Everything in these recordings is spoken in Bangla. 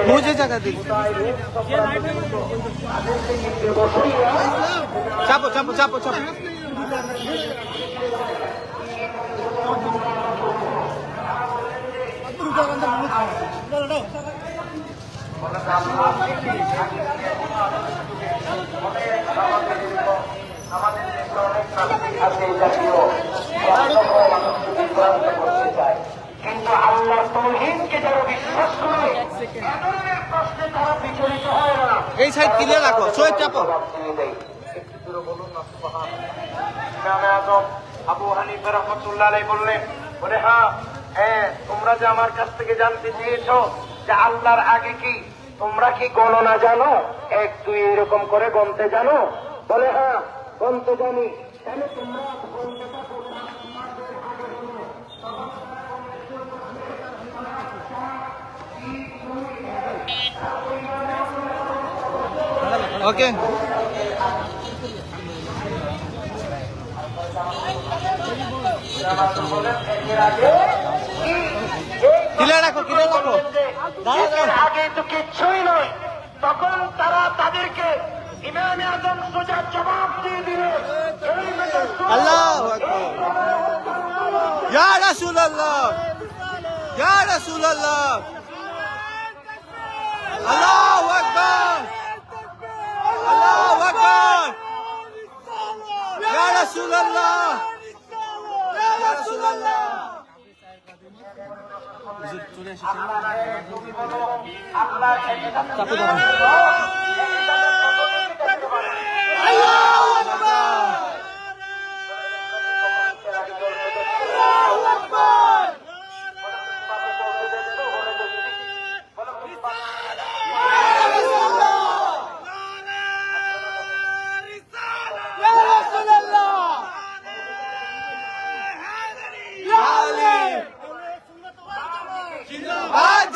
मुझे जगह दी चापो चापो चापो चापो কিন্তু আল্লাহর তৌহিদকে যারা বিশ্বাস করে এমনের প্রশ্নে তারা বিচলিত হয় না। এই সাইড ক্লিয়ার রাখো সোয়েব চাপো। ইমামে আযম আবু হানিফা রাহমাতুল্লাহ আলাইহি বললেন, বলে হ্যাঁ তোমরা যে আমার কাছ থেকে জানতে চেয়েছো যে আল্লাহর আগে কি তোমরা কি গণনা জানো, 1 2 এরকম করে গণতে জানো? বলে হ্যাঁ গণতে জানি। তাহলে তোমরা গণনাটা করো। ओके ক্লিয়ার রাখো ক্লিয়ার রাখো আগে তো কিচ্ছুই নয়, তখন তারা তাদেরকে ইমামে আযম সোজা জবাব দিয়ে দিলে, আল্লাহু আকবার ইয়া রাসূলুল্লাহ ইয়া রাসূলুল্লাহ আল্লাহু আকবার আল্লাহু আকবার ইয়া রাসূলুল্লাহ ইয়া রাসূলুল্লাহ চলে এসেছে আল্লাহ চাপে দাও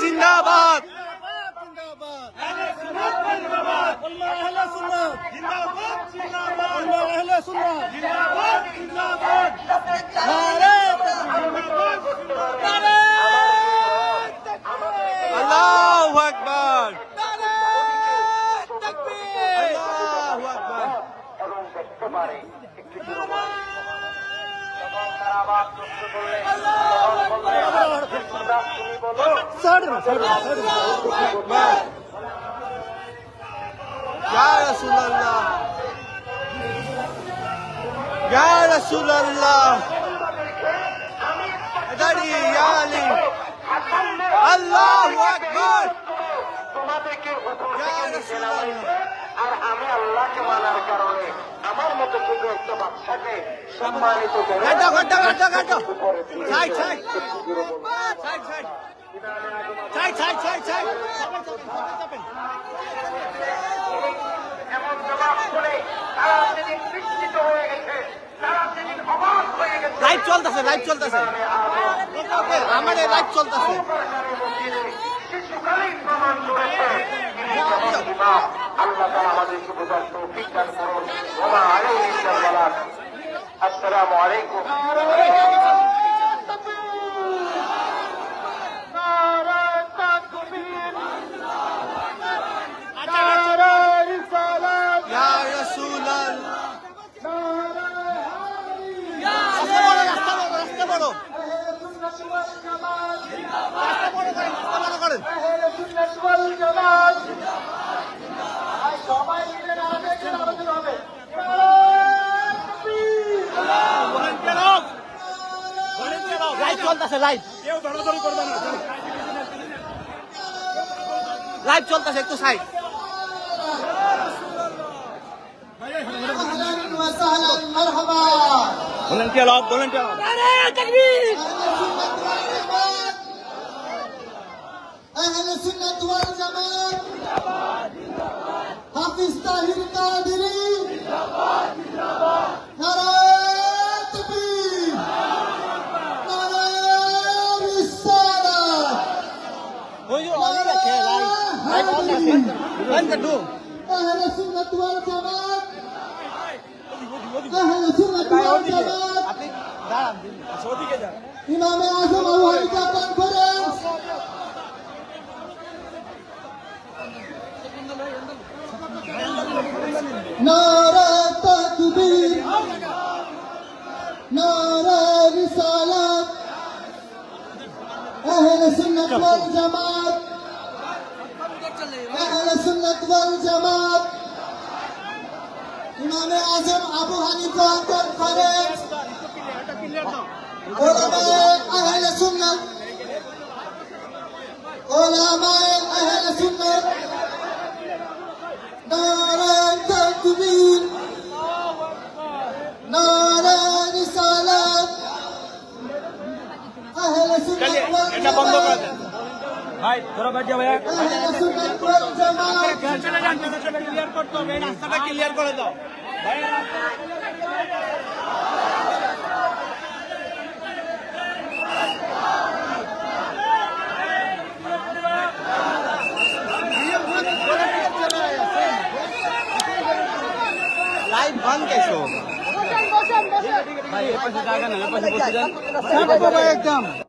जिंदाबाद अल्लाहु अकबर अल्लाहु अकबर এবং দেখতে পারে একটু তারা আবার প্রশ্ন করলেন, তুমি বলো या रसूल अल्लाह या रसूल अल्लाह दाड़ी या अली अल्लाहु अकबर তোমাদেরকে উপর থেকে নিচে নামাইছে, আর আমি আল্লাহকে মানার কারণে আমার মতো ছোট একটা বাচ্চাকে সম্মানিত করে घटो घटो घटो घटो side side side side side side side এমন জবাব শুনে তারা যেদিন বিস্মিত হয়ে গেছে, তারা যেদিন অবাক হয়ে গেছে। লাইভ চলতেছে আমাদের লাইভ চলতেছে শিশুকালেই প্রমাণ করেছে আল্লাহ তাআলা আমাদেরকে বোঝার তৌফিক দান করুন। ওয়া আলাইকুম আসসালাম। আসসালামু আলাইকুম। या रसूल রাস্তা বড় করেন লাইভ চলতেছে লাইভ লাইভ চলতেছে একটু side volunteer up nare takbir ahl sunnah wal jamaat जिंदाबाद जिंदाबाद हाफिज ताहिर कादरी जिंदाबाद जिंदाबाद नारे तकबीर नारे रिसालत वो जो अभी रखे लाइव ऑन है बंद कर दो ahl sunnah wal jamaat ahl sunnah wal jamaat আপনি দাঁড়ান ওদিকে যান ইমামে আযম আবু হানিফা কনফারেন্স নারা তাকবীর নারা রিসালাত আহলে সুন্নাত ওয়াল জামাত আহলে সুন্নাত ওয়াল জামাত ইমামে আজম আবু হানিফা কনফারেন্স উলামায়ে আহলে সুন্নাত উলামায়ে আহলে সুন্নাত নারা তাকবীর নারা রিসালাত আহলে সুন্নাত ওয়াল এটা বন্ধ করে জামাত দেন ভাই ধরো ভাই ভাইয়া আহলে সুন্নাত ওয়াল জামাত চলে যান রাস্তাটা ক্লিয়ার করতে হবে এই রাস্তাটা ক্লিয়ার করে দাও লাইভ बंद कैसे होगा भाई ये पैसे जाएगा ना ये पैसे बच जाए एकदम